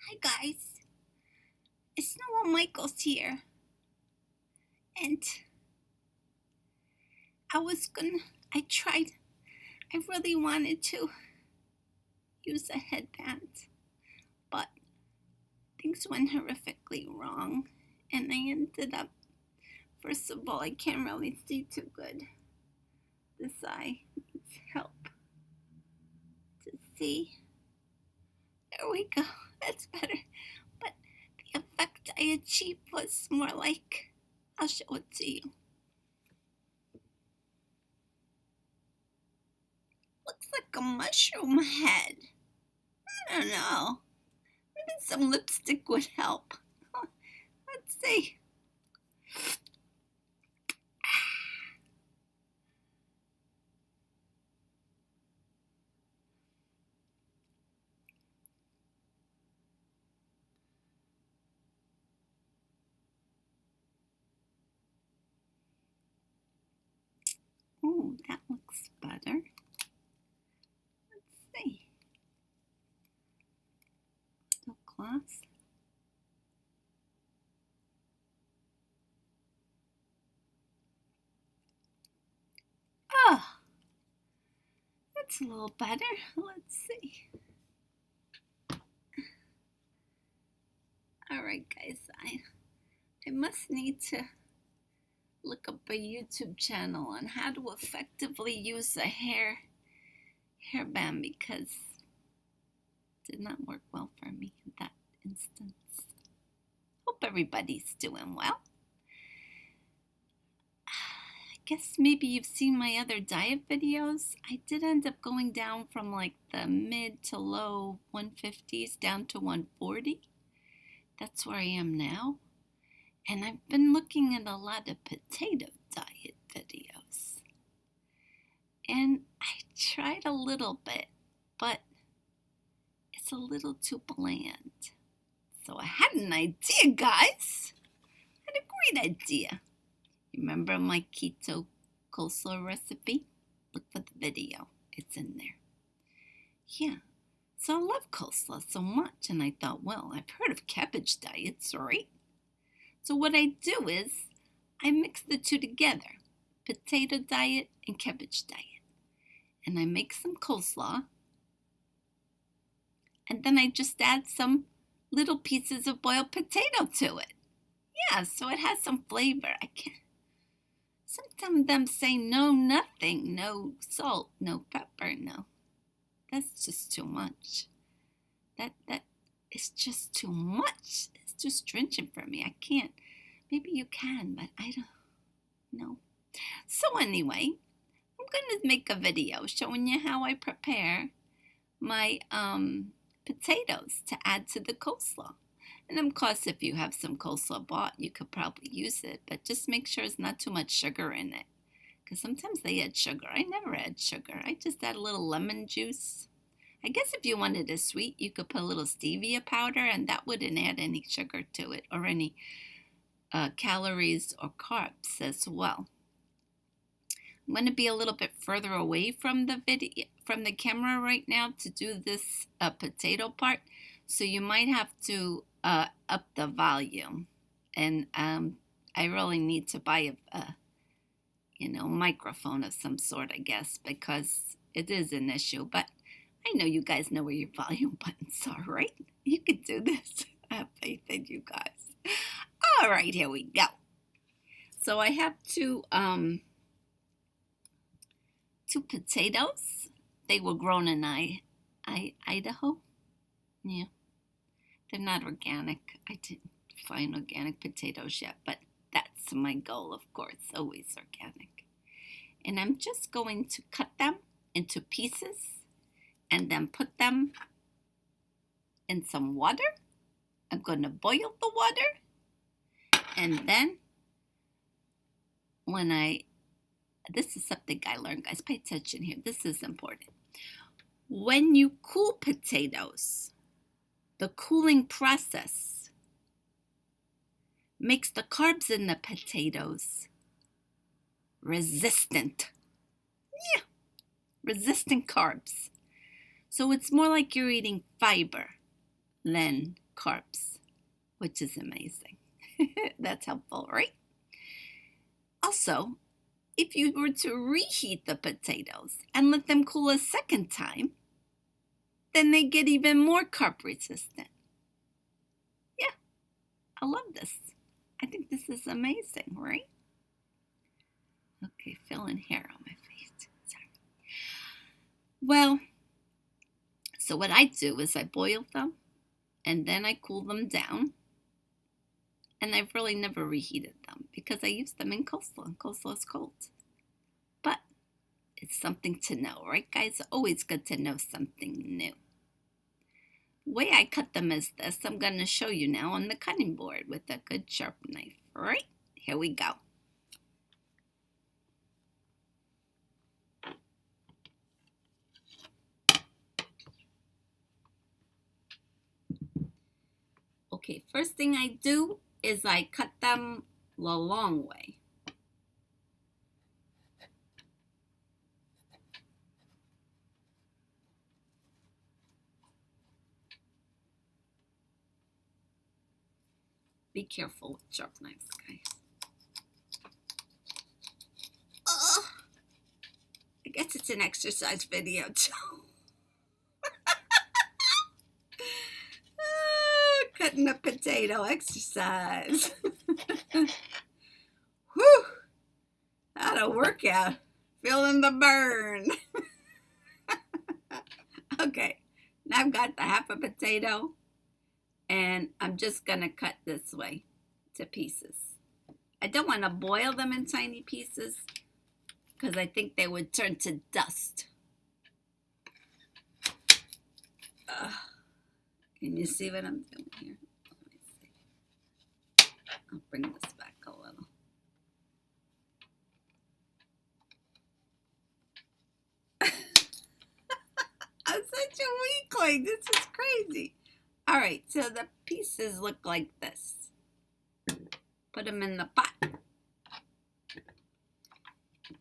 Hi guys, it's Noelle Michaels here, and I really wanted to use a headband, but things went horrifically wrong, and I ended up, first of all, I can't really see too good. This eye needs help to see. There we go, that's better, but the effect I achieved was more like, I'll show it to you. Looks like a mushroom head. I don't know. Maybe some lipstick would help. Let's see. Ooh, that looks better. Let's see. Still gloss. Oh, that's a little better. Let's see. Alright guys, I must need to look up a YouTube channel on how to effectively use a hairband because it did not work well for me in that instance. Hope everybody's doing well. I guess maybe you've seen my other diet videos. I did end up going down from like the mid to low 150s down to 140. That's where I am now. And I've been looking at a lot of potato diet videos. And I tried a little bit, but it's a little too bland. So I had an idea, guys. I had a great idea. Remember my keto coleslaw recipe? Look for the video. It's in there. Yeah. So I love coleslaw so much, and I thought, well, I've heard of cabbage diets, right? So what I do is I mix the two together, potato diet and cabbage diet. And I make some coleslaw, and then I just add some little pieces of boiled potato to it. Yeah, so it has some flavor. I can't. Some of them say no, nothing, no salt, no pepper, no. That's just too much. That is just too much. It's too stringent for me. I can't. Maybe you can, but I don't know. So anyway, I'm going to make a video showing you how I prepare my potatoes to add to the coleslaw. And of course, if you have some coleslaw bought, you could probably use it, but just make sure it's not too much sugar in it. Because sometimes they add sugar. I never add sugar. I just add a little lemon juice. I guess if you wanted it sweet, you could put a little stevia powder, and that wouldn't add any sugar to it or any calories or carbs as well. I'm going to be a little bit further away from the camera right now to do this potato part, so you might have to up the volume, and I really need to buy a microphone of some sort, I guess, because it is an issue. But I know you guys know where your volume buttons are, right? You can do this. I have faith in you guys. All right, here we go. So I have two potatoes. They were grown in Idaho. Yeah. They're not organic. I didn't find organic potatoes yet, but that's my goal, of course, always organic. And I'm just going to cut them into pieces and then put them in some water. I'm going to boil the water, and then this is something I learned, guys, pay attention here. This is important. When you cool potatoes, the cooling process makes the carbs in the potatoes resistant. Yeah, resistant carbs. So it's more like you're eating fiber than carbs, which is amazing. That's helpful, right? Also, if you were to reheat the potatoes and let them cool a second time, then they get even more carb resistant. Yeah, I love this. I think this is amazing, right? Okay, feeling hair on my face. Sorry. Well, so what I do is I boil them and then I cool them down. And I've really never reheated them because I use them in coleslaw, and coleslaw is cold. But it's something to know, right, guys? Always good to know something new. The way I cut them is this. I'm going to show you now on the cutting board with a good sharp knife. All right, here we go. Okay, first thing I do is I cut them the long way. Be careful with sharp knives, guys. Oh, I guess it's an exercise video too. Cutting a potato exercise. Whew, had a workout. Feeling the burn. Okay, now I've got the half a potato, and I'm just gonna cut this way to pieces. I don't want to boil them in tiny pieces because I think they would turn to dust. Can you see what I'm doing here? Let me see. I'll bring this back a little. I'm such a weakling. This is crazy. All right, so the pieces look like this. Put them in the pot.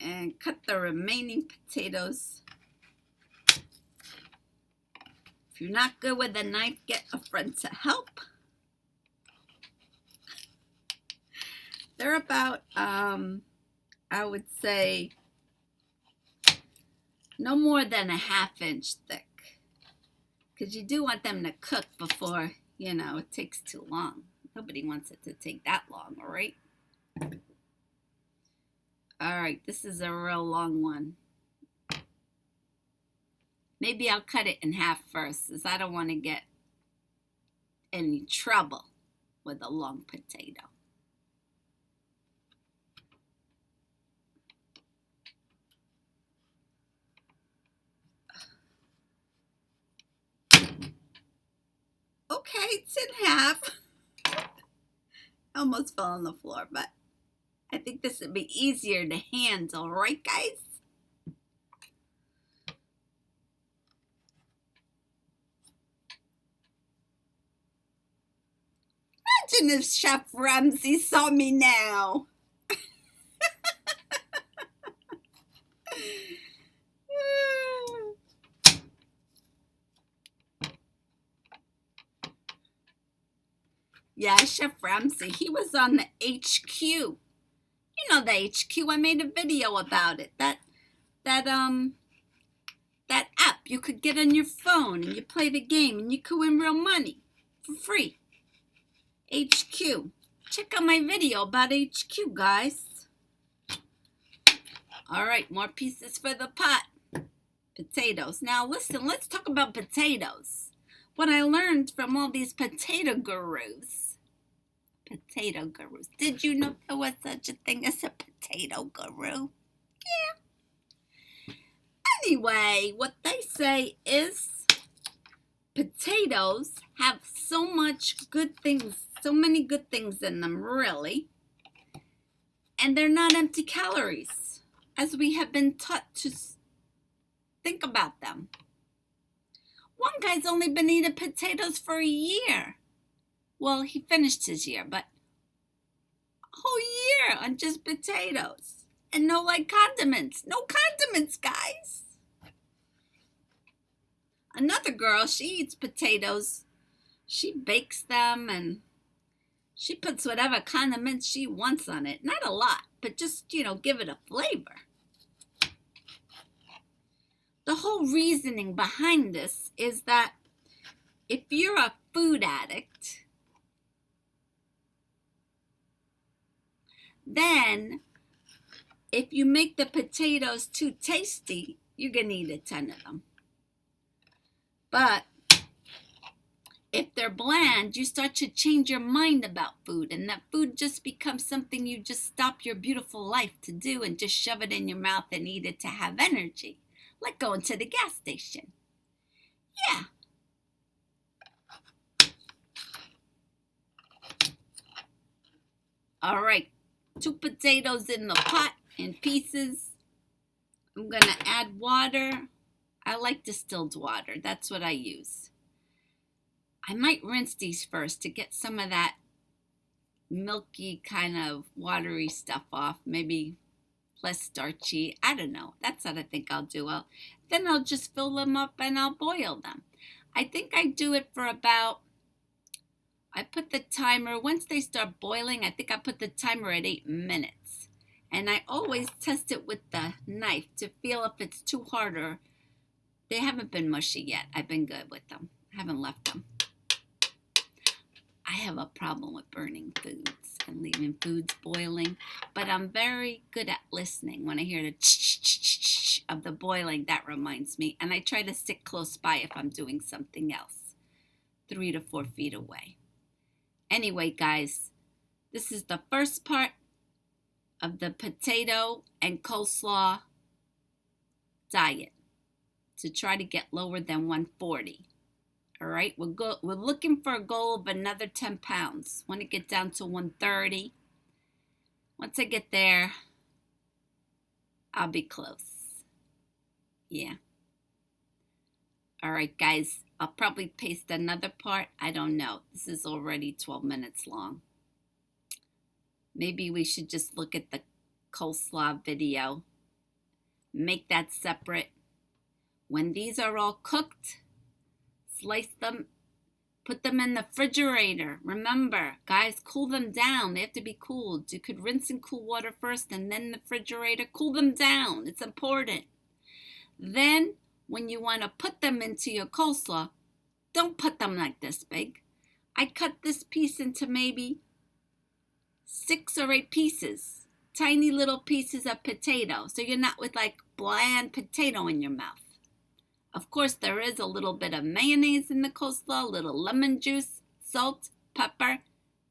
And cut the remaining potatoes. If you're not good with a knife, get a friend to help. They're about, I would say, no more than a ½ inch thick. Because you do want them to cook before, it takes too long. Nobody wants it to take that long, all right? All right, this is a real long one. Maybe I'll cut it in half first, because I don't want to get any trouble with a long potato. Okay, it's in half. I almost fell on the floor, but I think this would be easier to handle, right, guys? Imagine if Chef Ramsay saw me now. Yeah, Chef Ramsay, he was on the HQ. You know the HQ, I made a video about it. That app you could get on your phone and you play the game and you could win real money for free. HQ. Check out my video about HQ, guys. All right, more pieces for the pot. Potatoes. Now listen, let's talk about potatoes. What I learned from all these potato gurus. Potato gurus. Did you know there was such a thing as a potato guru? Yeah. Anyway, what they say is potatoes have so much good things, so many good things in them, really. And they're not empty calories, as we have been taught to think about them. One guy's only been eating potatoes for a year. Well, he finished his year, but a whole year on just potatoes. And no condiments. No condiments, guys. Another girl, she eats potatoes She bakes them and she puts whatever condiments she wants on it. Not a lot, but just, give it a flavor. The whole reasoning behind this is that if you're a food addict, then if you make the potatoes too tasty, you're going to eat a ton of them. But if they're bland, you start to change your mind about food, and that food just becomes something you just stop your beautiful life to do and just shove it in your mouth and eat it to have energy, like going to the gas station. Yeah. All right, 2 potatoes in the pot in pieces. I'm going to add water. I like distilled water. That's what I use. I might rinse these first to get some of that milky kind of watery stuff off. Maybe less starchy. I don't know. That's what I think I'll do. Then I'll just fill them up and I'll boil them. I think I do it for about, I put the timer, once they start boiling, I think I put the timer at 8 minutes. And I always test it with the knife to feel if it's too hard or they haven't been mushy yet. I've been good with them. I haven't left them. I have a problem with burning foods and leaving foods boiling, but I'm very good at listening. When I hear the ch-ch-ch-ch of the boiling, that reminds me. And I try to stick close by if I'm doing something else, 3 to 4 feet away. Anyway, guys, this is the first part of the potato and coleslaw diet to try to get lower than 140. All right, we're looking for a goal of another 10 pounds. Want to get down to 130. Once I get there, I'll be close. Yeah. All right, guys, I'll probably paste another part. I don't know. This is already 12 minutes long. Maybe we should just look at the coleslaw video. Make that separate. When these are all cooked, slice them, put them in the refrigerator. Remember, guys, cool them down. They have to be cooled. You could rinse in cool water first and then the refrigerator. Cool them down. It's important. Then, when you want to put them into your coleslaw, don't put them like this big. I cut this piece into maybe 6 or 8 pieces. Tiny little pieces of potato. So you're not with like bland potato in your mouth. Of course, there is a little bit of mayonnaise in the coleslaw, a little lemon juice, salt, pepper,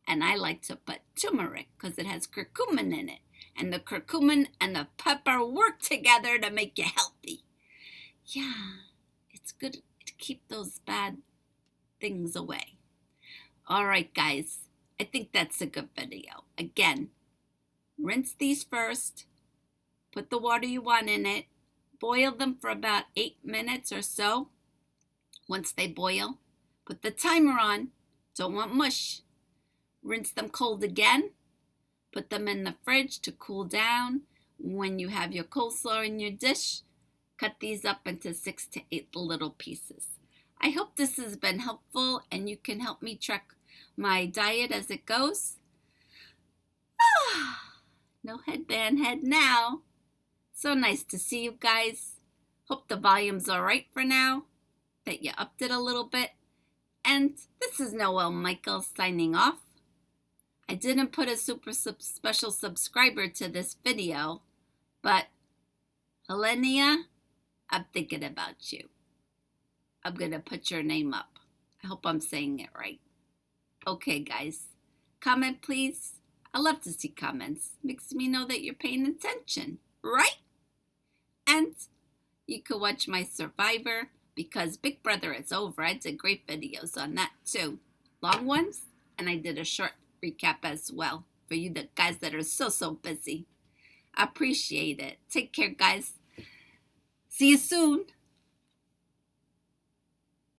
and I like to put turmeric because it has curcumin in it. And the curcumin and the pepper work together to make you healthy. Yeah, it's good to keep those bad things away. All right, guys, I think that's a good video. Again, rinse these first, put the water you want in it, boil them for about 8 minutes or so. Once they boil, put the timer on. Don't want mush. Rinse them cold again. Put them in the fridge to cool down. When you have your coleslaw in your dish, cut these up into 6 to 8 little pieces. I hope this has been helpful and you can help me track my diet as it goes. No headband head now. So nice to see you guys. Hope the volume's all right for now, that you upped it a little bit. And this is Noelle Michael signing off. I didn't put a special subscriber to this video, but Helenia, I'm thinking about you. I'm going to put your name up. I hope I'm saying it right. Okay, guys. Comment, please. I love to see comments. Makes me know that you're paying attention, right? And you can watch my Survivor because Big Brother is over. I did great videos on that too. Long ones, and I did a short recap as well for you the guys that are so busy. I appreciate it. Take care, guys. See you soon.